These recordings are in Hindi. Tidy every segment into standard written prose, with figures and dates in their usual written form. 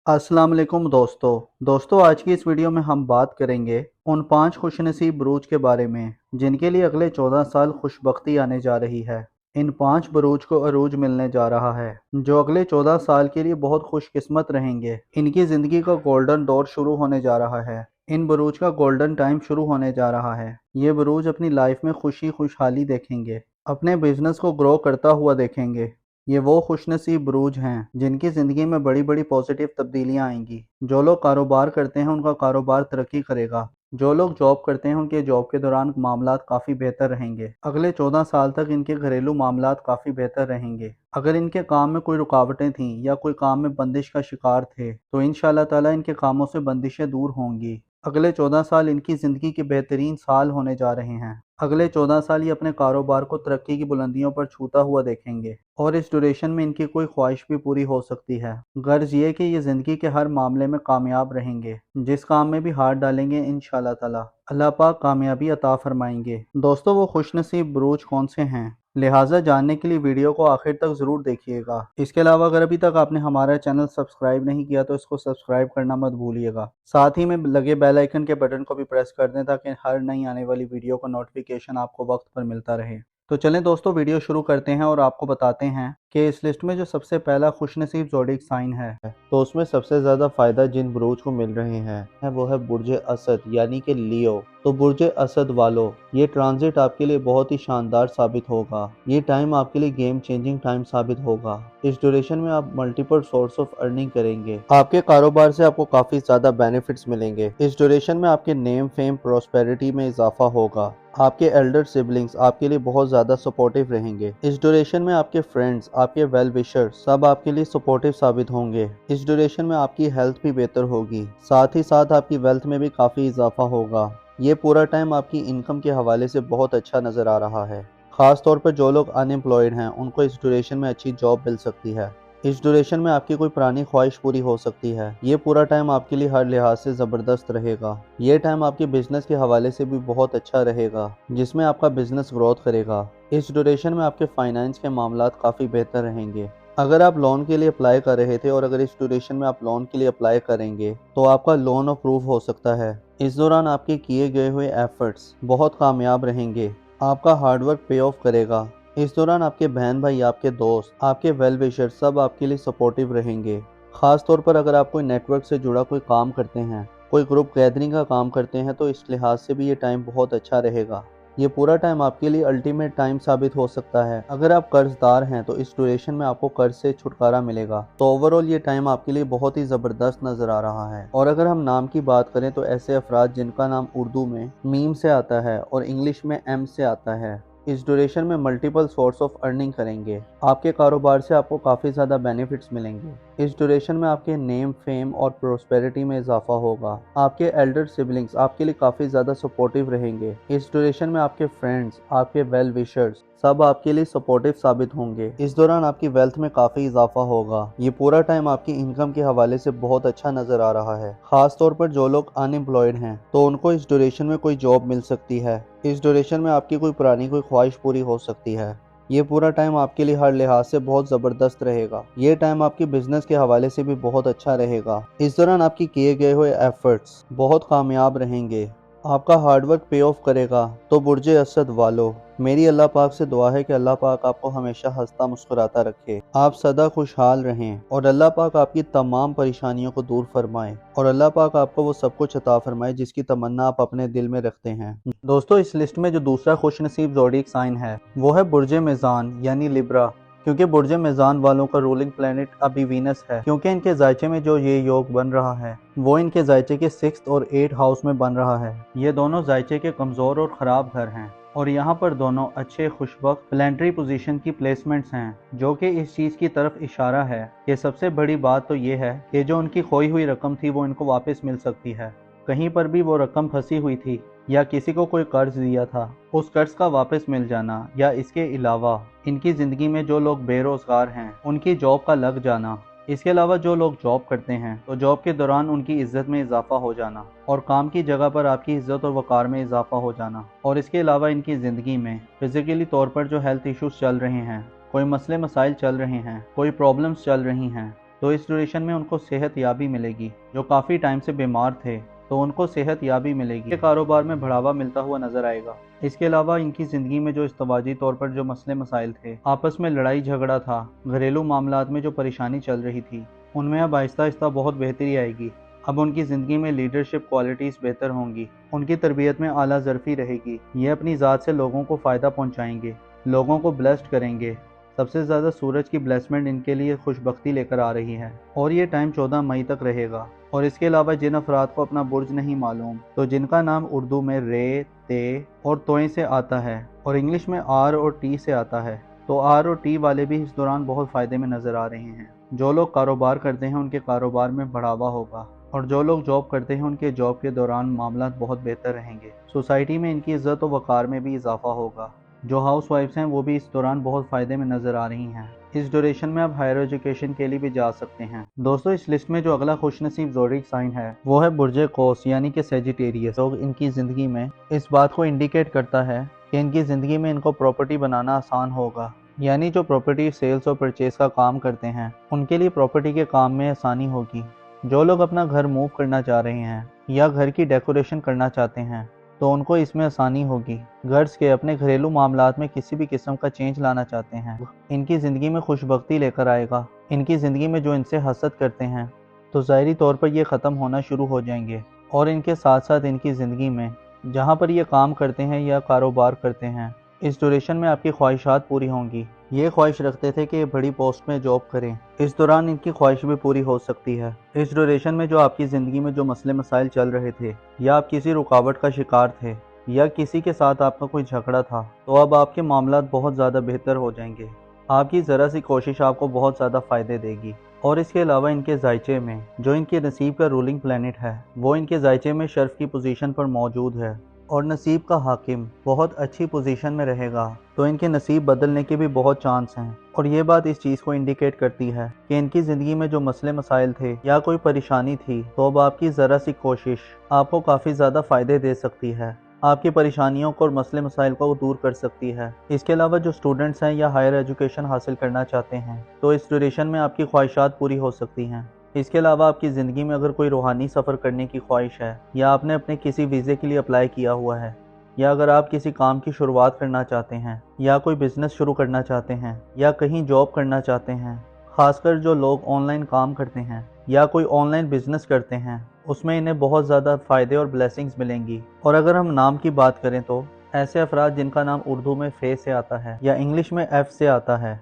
अस्सलाम वालेकुम दोस्तों आज की इस वीडियो में हम बात करेंगे उन 5 खुशनसीब बुरूज के बारे में जिनके लिए अगले 14 साल खुशबख्ती आने जा रही है। इन 5 बुरूज को अरूज मिलने जा रहा है जो अगले 14 साल के लिए बहुत खुशकिस्मत रहेंगे। इनकी ज़िंदगी का गोल्डन दौर शुरू होने जा रहा है। इन बुरूज का गोल्डन टाइम शुरू होने जा रहा है। ये बुरूज अपनी लाइफ में खुशी खुशहाली देखेंगे, अपने बिजनेस को ग्रो करता हुआ देखेंगे। ये वो खुशनसीब बुरूज हैं जिनकी ज़िंदगी में बड़ी बड़ी पॉजिटिव तब्दीलियां आएंगी। जो लोग कारोबार करते हैं उनका कारोबार तरक्की करेगा। जो लोग जॉब करते हैं उनके जॉब के दौरान मामलात काफ़ी बेहतर रहेंगे। अगले 14 साल तक इनके घरेलू मामलात काफ़ी बेहतर रहेंगे। अगर इनके काम में कोई रुकावटें थीं या कोई काम में बंदिश का शिकार थे तो इंशाअल्लाह ताला इनके कामों से बंदिशें दूर होंगी। अगले 14 साल इनकी ज़िंदगी के बेहतरीन साल होने जा रहे हैं। अगले 14 साल ये अपने कारोबार को तरक्की की बुलंदियों पर छूता हुआ देखेंगे और इस ड्यूरेशन में इनकी कोई ख्वाहिश भी पूरी हो सकती है। गर्ज ये कि ये ज़िंदगी के हर मामले में कामयाब रहेंगे। जिस काम में भी हाथ डालेंगे इंशाअल्लाह ताला अल्लाह पाक कामयाबी अता फरमाएंगे। दोस्तों वो खुशनसीब बुरूज कौन से हैं, लिहाजा जानने के लिए वीडियो को आखिर तक ज़रूर देखिएगा। इसके अलावा अगर अभी तक आपने हमारा चैनल सब्सक्राइब नहीं किया तो इसको सब्सक्राइब करना मत भूलिएगा। साथ ही में लगे बेल आइकन के बटन को भी प्रेस कर दें ताकि हर नई आने वाली वीडियो का नोटिफिकेशन आपको वक्त पर मिलता रहे। तो चलें दोस्तों वीडियो शुरू करते हैं और आपको बताते हैं कि इस लिस्ट में जो सबसे पहला खुशनसीब ज़ोडिक साइन है तो उसमें सबसे ज़्यादा फ़ायदा जिन बुरूज को मिल रहे हैं वो है बुर्ज असद यानी कि लियो। तो बुर्ज असद वालों, ये ट्रांजिट आपके लिए बहुत ही शानदार साबित होगा। ये टाइम आपके लिए गेम चेंजिंग टाइम साबित होगा। इस ड्यूरेशन में आप मल्टीपल सोर्स ऑफ अर्निंग करेंगे। आपके कारोबार से आपको काफ़ी ज़्यादा बेनिफिट्स मिलेंगे। इस ड्यूरेशन में आपके नेम फेम प्रोस्पेरिटी में इजाफा होगा। आपके एल्डर सिबलिंग्स आपके लिए बहुत ज़्यादा सपोर्टिव रहेंगे। इस ड्यूरेशन में आपके फ्रेंड्स, आपके वेल विशर सब आपके लिए सपोर्टिव साबित होंगे। इस ड्यूरेशन में आपकी हेल्थ भी बेहतर होगी, साथ ही साथ आपकी वेल्थ में भी काफ़ी इजाफा होगा। ये पूरा टाइम आपकी इनकम के हवाले से बहुत अच्छा नज़र आ रहा है। ख़ास तौर पर जो लोग अनएम्प्लॉयड हैं उनको इस ड्यूरेशन में अच्छी जॉब मिल सकती है। इस ड्यूरेशन में आपकी कोई पुरानी ख्वाहिश पूरी हो सकती है। ये पूरा टाइम आपके लिए हर लिहाज से ज़बरदस्त रहेगा। ये टाइम आपके बिजनेस के हवाले से भी बहुत अच्छा रहेगा जिसमें आपका बिजनेस ग्रोथ करेगा। इस ड्यूरेशन में आपके फाइनेंस के मामलात काफ़ी बेहतर रहेंगे। अगर आप लोन के लिए अप्लाई कर रहे थे और अगर इस ड्यूरेशन में आप लोन के लिए अप्लाई करेंगे तो आपका लोन अप्रूव हो सकता है। इस दौरान आपके किए गए हुए एफर्ट्स बहुत कामयाब रहेंगे। आपका हार्डवर्क पे ऑफ करेगा। इस दौरान आपके बहन भाई, आपके दोस्त, आपके वेल विशर सब आपके लिए सपोर्टिव रहेंगे। ख़ास तौर पर अगर आप कोई नेटवर्क से जुड़ा कोई काम करते हैं, कोई ग्रुप गैदरिंग का काम करते हैं तो इस लिहाज से भी ये टाइम बहुत अच्छा रहेगा। ये पूरा टाइम आपके लिए अल्टीमेट टाइम साबित हो सकता है। अगर आप कर्जदार हैं तो इस ड्यूरेशन में आपको कर्ज से छुटकारा मिलेगा। तो ओवरऑल ये टाइम आपके लिए बहुत ही ज़बरदस्त नज़र आ रहा है। और अगर हम नाम की बात करें तो ऐसे अफराद जिनका नाम उर्दू में मीम से आता है और इंग्लिश में एम से आता है, इस ड्यूरेशन में मल्टीपल सोर्स ऑफ अर्निंग करेंगे। आपके कारोबार से आपको काफ़ी ज़्यादा बेनिफिट्स मिलेंगे। इस ड्यूरेशन में आपके नेम फेम और प्रोस्पेरिटी में इजाफा होगा। आपके एल्डर सिबलिंग्स आपके लिए काफ़ी ज़्यादा सपोर्टिव रहेंगे। इस ड्यूरेशन में आपके फ्रेंड्स, आपके वेल विशर्स सब आपके लिए सपोर्टिव साबित होंगे। इस दौरान आपकी वेल्थ में काफ़ी इजाफा होगा। ये पूरा टाइम आपकी इनकम के हवाले से बहुत अच्छा नज़र आ रहा है। ख़ास तौर पर जो लोग अनएम्प्लॉयड हैं तो उनको इस ड्यूरेशन में कोई जॉब मिल सकती है। इस ड्यूरेशन में आपकी कोई पुरानी कोई ख्वाहिश पूरी हो सकती है। ये पूरा टाइम आपके लिए हर लिहाज से बहुत ज़बरदस्त रहेगा। ये टाइम आपके बिजनेस के हवाले से भी बहुत अच्छा रहेगा। इस दौरान आपकी किए गए हुए एफर्ट्स बहुत कामयाब रहेंगे। आपका हार्डवर्क पे ऑफ करेगा। तो बुर्ज असद वालों, मेरी अल्लाह पाक से दुआ है कि अल्लाह पाक आपको हमेशा हंसता मुस्कुराता रखे, आप सदा खुशहाल रहें और अल्लाह पाक आपकी तमाम परेशानियों को दूर फरमाए और अल्लाह पाक आपको वो सब कुछ अता फरमाए जिसकी तमन्ना आप अपने दिल में रखते हैं। दोस्तों इस लिस्ट में जो दूसरा खुशनसीब ज़ोडिक साइन है वो है बुर्ज मीज़ान यानी लिब्रा। क्योंकि बुर्ज मीज़ान वालों का रूलिंग प्लेनेट अभी वीनस है, क्योंकि इनके जायचे में जो ये योग बन रहा है वो इनके जायचे के 6th और 8th हाउस में बन रहा है। ये दोनों जायचे के कमज़ोर और ख़राब घर हैं और यहाँ पर दोनों अच्छे खुशबख्त प्लानिटरी पोजीशन की प्लेसमेंट्स हैं, जो कि इस चीज़ की तरफ इशारा है कि सबसे बड़ी बात तो ये है कि जो उनकी खोई हुई रकम थी वो इनको वापस मिल सकती है। कहीं पर भी वो रकम फंसी हुई थी या किसी को कोई कर्ज दिया था, उस कर्ज का वापस मिल जाना, या इसके अलावा इनकी ज़िंदगी में जो लोग बेरोज़गार हैं उनकी जॉब का लग जाना, इसके अलावा जो लोग जॉब करते हैं तो जॉब के दौरान उनकी इज्जत में इजाफा हो जाना और काम की जगह पर आपकी इज्जत और वक़ार में इजाफा हो जाना। और इसके अलावा इनकी ज़िंदगी में फिज़िकली तौर पर जो हेल्थ इश्यूज़ चल रहे हैं, कोई मसले मसाइल चल रहे हैं, कोई प्रॉब्लम्स चल रही हैं, तो इस ड्यूरेशन में उनको सेहत याबी मिलेगी। जो काफ़ी टाइम से बीमार थे तो उनको सेहत याबी मिलेगी। ये कारोबार में बढ़ावा मिलता हुआ नजर आएगा। इसके अलावा इनकी ज़िंदगी में जो इस्तवाजी तौर पर जो मसले मसाइल थे, आपस में लड़ाई झगड़ा था, घरेलू मामलात में जो परेशानी चल रही थी, उनमें अब आहिस्ता आहिस्ता बहुत बेहतरी आएगी। अब उनकी ज़िंदगी में लीडरशिप क्वालिटीज़ बेहतर होंगी, उनकी तरबियत में आला ज़रफ़ी रहेगी। ये अपनी ज़ात से लोगों को फ़ायदा पहुँचाएंगे, लोगों को ब्लेस्ड करेंगे। सबसे ज़्यादा सूरज की ब्लेसमेंट इनके लिए खुशबख्ती लेकर आ रही है और ये टाइम 14 मई तक रहेगा। और इसके अलावा जिन अफराद को अपना बुर्ज नहीं मालूम, तो जिनका नाम उर्दू में रे, ते और तोय से आता है और इंग्लिश में आर और टी से आता है, तो आर और टी वाले भी इस दौरान बहुत फ़ायदे में नज़र आ रहे हैं। जो लोग कारोबार करते हैं उनके कारोबार में बढ़ावा होगा और जो लोग जॉब करते हैं उनके जॉब के दौरान मामला बहुत बेहतर रहेंगे। सोसाइटी में इनकी इज़्ज़त और वक़ार में भी इजाफा होगा। जो हाउस वाइफ्स हैं वो भी इस दौरान बहुत फ़ायदे में नज़र आ रही हैं। इस ड्यूरेशन में आप हायर एजुकेशन के लिए भी जा सकते हैं। दोस्तों, इस लिस्ट में जो अगला खुशनसीब ज़ोडिक साइन है वो है बुर्जे कौस यानी कि सेजिटेरियस। लोग इनकी ज़िंदगी में इस बात को इंडिकेट करता है कि इनकी ज़िंदगी में इनको प्रॉपर्टी बनाना आसान होगा। यानी जो प्रॉपर्टी सेल्स और परचेज का काम करते हैं उनके लिए प्रॉपर्टी के काम में आसानी होगी। जो लोग अपना घर मूव करना चाह रहे हैं या घर की डेकोरेशन करना चाहते हैं तो उनको इसमें आसानी होगी। गर्ल्स के अपने घरेलू मामलात में किसी भी किस्म का चेंज लाना चाहते हैं, इनकी ज़िंदगी में खुशबख्ती लेकर आएगा। इनकी ज़िंदगी में जो इनसे हसद करते हैं तो ज़ाहिरी तौर पर ये ख़त्म होना शुरू हो जाएंगे और इनके साथ साथ इनकी ज़िंदगी में जहाँ पर ये काम करते हैं या कारोबार करते हैं, इस ड्यूरेशन में आपकी ख्वाहिशात पूरी होंगी। ये ख्वाहिश रखते थे कि ये बड़ी पोस्ट में जॉब करें, इस दौरान इनकी ख्वाहिश भी पूरी हो सकती है। इस ड्यूरेशन में जो आपकी ज़िंदगी में जो मसले मसाइल चल रहे थे या आप किसी रुकावट का शिकार थे या किसी के साथ आपका कोई झगड़ा था, तो अब आपके मामलात बहुत ज़्यादा बेहतर हो जाएंगे। आपकी ज़रा सी कोशिश आपको बहुत ज़्यादा फ़ायदे देगी। और इसके अलावा इनके जायचे में जो इनके नसीब का रूलिंग प्लैनेट है वो इनके जायचे में शर्फ की पोजीशन पर मौजूद है और नसीब का हाकिम बहुत अच्छी पोजीशन में रहेगा, तो इनके नसीब बदलने के भी बहुत चांस हैं। और ये बात इस चीज़ को इंडिकेट करती है कि इनकी ज़िंदगी में जो मसले मसाइल थे या कोई परेशानी थी, तो अब आपकी ज़रा सी कोशिश आपको काफ़ी ज़्यादा फ़ायदे दे सकती है, आपकी परेशानियों को और मसले मसाइल को दूर कर सकती है। इसके अलावा जो स्टूडेंट्स हैं या हायर एजुकेशन हासिल करना चाहते हैं तो इस ड्यूरेशन में आपकी ख्वाहिशात पूरी हो सकती हैं। इसके अलावा आपकी ज़िंदगी में अगर कोई रूहानी सफ़र करने की ख्वाहिश है या आपने अपने किसी वीज़े के लिए अप्लाई किया हुआ है या अगर आप किसी काम की शुरुआत करना चाहते हैं या कोई बिज़नेस शुरू करना चाहते हैं या कहीं जॉब करना चाहते हैं, ख़ासकर जो लोग ऑनलाइन काम करते हैं या कोई ऑनलाइन बिज़नेस करते हैं, उसमें इन्हें बहुत ज़्यादा फ़ायदे और ब्लेसिंग्स मिलेंगी। और अगर हम नाम की बात करें तो ऐसे अफराद जिनका नाम उर्दू में फ़े से आता है या इंग्लिश में एफ़ से आता है,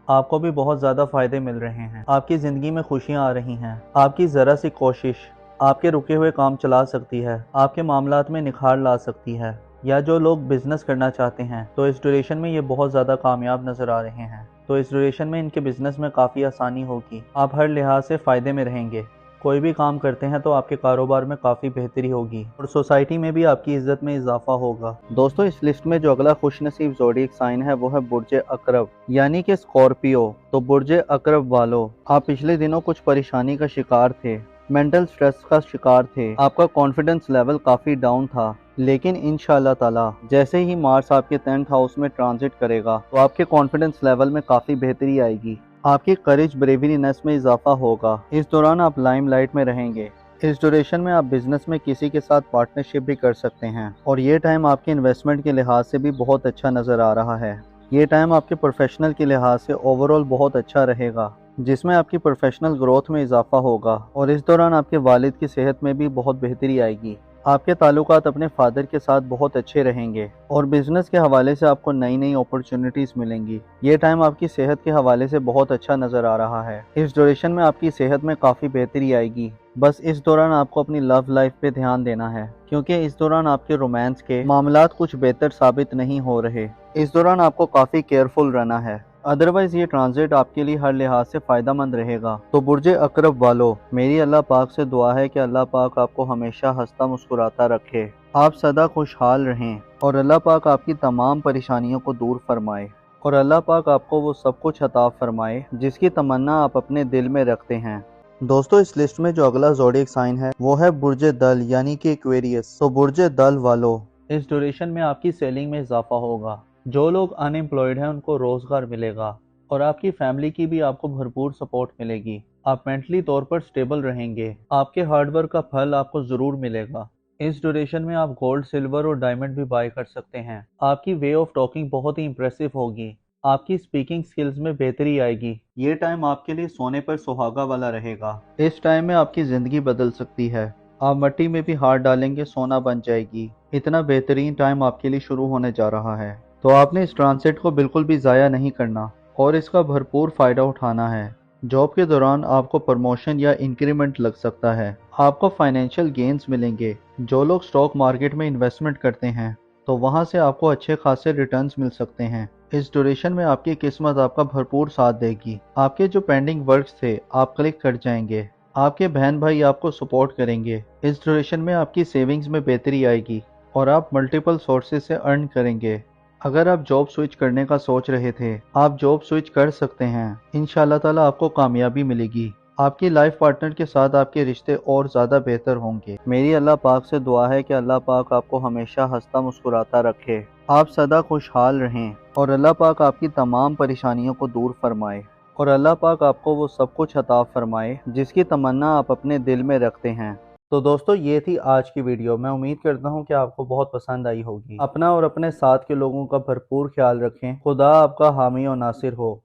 आपको भी बहुत ज़्यादा फ़ायदे मिल रहे हैं। आपकी ज़िंदगी में खुशियाँ आ रही हैं। आपकी ज़रा सी कोशिश आपके रुके हुए काम चला सकती है, आपके मामलात में निखार ला सकती है। या जो लोग बिज़नेस करना चाहते हैं तो इस ड्यूरेशन में ये बहुत ज़्यादा कामयाब नज़र आ रहे हैं, तो इस ड्यूरेशन में इनके बिज़नेस में काफ़ी आसानी होगी। आप हर लिहाज से फ़ायदे में रहेंगे। कोई भी काम करते हैं तो आपके कारोबार में काफ़ी बेहतरी होगी और सोसाइटी में भी आपकी इज्जत में इजाफा होगा। दोस्तों, इस लिस्ट में जो अगला खुशनसीब ज़ोडिक साइन है वो है बुर्जे अकरब यानी कि स्कॉर्पियो। तो बुर्जे अकरब वालों, आप पिछले दिनों कुछ परेशानी का शिकार थे, मेंटल स्ट्रेस का शिकार थे, आपका कॉन्फिडेंस लेवल काफ़ी डाउन था, लेकिन इंशाअल्लाह ताला जैसे ही मार्स आपके 10th हाउस में ट्रांजिट करेगा तो आपके कॉन्फिडेंस लेवल में काफ़ी बेहतरी आएगी। आपकी करेज ब्रेवरीनेस में इजाफा होगा। इस दौरान आप लाइमलाइट में रहेंगे। इस ड्यूरेशन में आप बिजनेस में किसी के साथ पार्टनरशिप भी कर सकते हैं और ये टाइम आपके इन्वेस्टमेंट के लिहाज से भी बहुत अच्छा नज़र आ रहा है। ये टाइम आपके प्रोफेशनल के लिहाज से ओवरऑल बहुत अच्छा रहेगा, जिसमें आपकी प्रोफेशनल ग्रोथ में इजाफा होगा और इस दौरान आपके वालिद की सेहत में भी बहुत बेहतरी आएगी। आपके ताल्लुकात अपने फादर के साथ बहुत अच्छे रहेंगे और बिजनेस के हवाले से आपको नई नई अपॉर्चुनिटीज़ मिलेंगी। ये टाइम आपकी सेहत के हवाले से बहुत अच्छा नज़र आ रहा है। इस ड्यूरेशन में आपकी सेहत में काफ़ी बेहतरी आएगी। बस इस दौरान आपको अपनी लव लाइफ पे ध्यान देना है, क्योंकि इस दौरान आपके रोमांस के मामलात कुछ बेहतर साबित नहीं हो रहे। इस दौरान आपको काफ़ी केयरफुल रहना है, अदरवाइज ये ट्रांजिट आपके लिए हर लिहाज से फ़ायदेमंद रहेगा। तो बुर्जे अकरब वालों, मेरी अल्लाह पाक से दुआ है कि अल्लाह पाक आपको हमेशा हंसता मुस्कुराता रखे, आप सदा खुशहाल रहें और अल्लाह पाक आपकी तमाम परेशानियों को दूर फरमाए और अल्लाह पाक आपको वो सब कुछ अता फरमाए जिसकी तमन्ना आप अपने दिल में रखते हैं। दोस्तों, इस लिस्ट में जो अगला ज़ोडिक साइन है वो है बुर्जे दल यानी कि एक्वेरियस। तो बुर्जे दल वालों, इस ड्यूरेशन में आपकी सेलिंग में इजाफा होगा। जो लोग अनएम्प्लॉयड हैं उनको रोज़गार मिलेगा और आपकी फैमिली की भी आपको भरपूर सपोर्ट मिलेगी। आप मेंटली तौर पर स्टेबल रहेंगे। आपके हार्डवर्क का फल आपको ज़रूर मिलेगा। इस ड्यूरेशन में आप गोल्ड, सिल्वर और डायमंड भी बाय कर सकते हैं। आपकी वे ऑफ टॉकिंग बहुत ही इंप्रेसिव होगी। आपकी स्पीकिंग स्किल्स में बेहतरी आएगी। ये टाइम आपके लिए सोने पर सुहागा वाला रहेगा। इस टाइम में आपकी ज़िंदगी बदल सकती है। आप मिट्टी में भी हाथ डालेंगे, सोना बन जाएगी। इतना बेहतरीन टाइम आपके लिए शुरू होने जा रहा है, तो आपने इस ट्रांसिट को बिल्कुल भी ज़ाया नहीं करना और इसका भरपूर फ़ायदा उठाना है। जॉब के दौरान आपको प्रमोशन या इंक्रीमेंट लग सकता है। आपको फाइनेंशियल गेन्स मिलेंगे। जो लोग स्टॉक मार्केट में इन्वेस्टमेंट करते हैं, तो वहाँ से आपको अच्छे खासे रिटर्न्स मिल सकते हैं। इस ड्यूरेशन में आपकी किस्मत आपका भरपूर साथ देगी। आपके जो पेंडिंग वर्क्स थे, आप क्लिक कर जाएंगे। आपके बहन भाई आपको सपोर्ट करेंगे। इस ड्यूरेशन में आपकी सेविंग्स में बेहतरी आएगी और आप मल्टीपल सोर्सेज से अर्न करेंगे। अगर आप जॉब स्विच करने का सोच रहे थे, आप जॉब स्विच कर सकते हैं। इंशाल्लाह ताला आपको कामयाबी मिलेगी। आपकी लाइफ पार्टनर के साथ आपके रिश्ते और ज़्यादा बेहतर होंगे। मेरी अल्लाह पाक से दुआ है कि अल्लाह पाक आपको हमेशा हंसता मुस्कुराता रखे। आप सदा खुशहाल रहें और अल्लाह पाक आपकी तमाम परेशानियों को दूर फरमाए और अल्लाह पाक आपको वो सब कुछ अता फरमाए जिसकी तमन्ना आप अपने दिल में रखते हैं। तो दोस्तों, ये थी आज की वीडियो। मैं उम्मीद करता हूँ कि आपको बहुत पसंद आई होगी। अपना और अपने साथ के लोगों का भरपूर ख्याल रखें। खुदा आपका हामी और नासिर हो।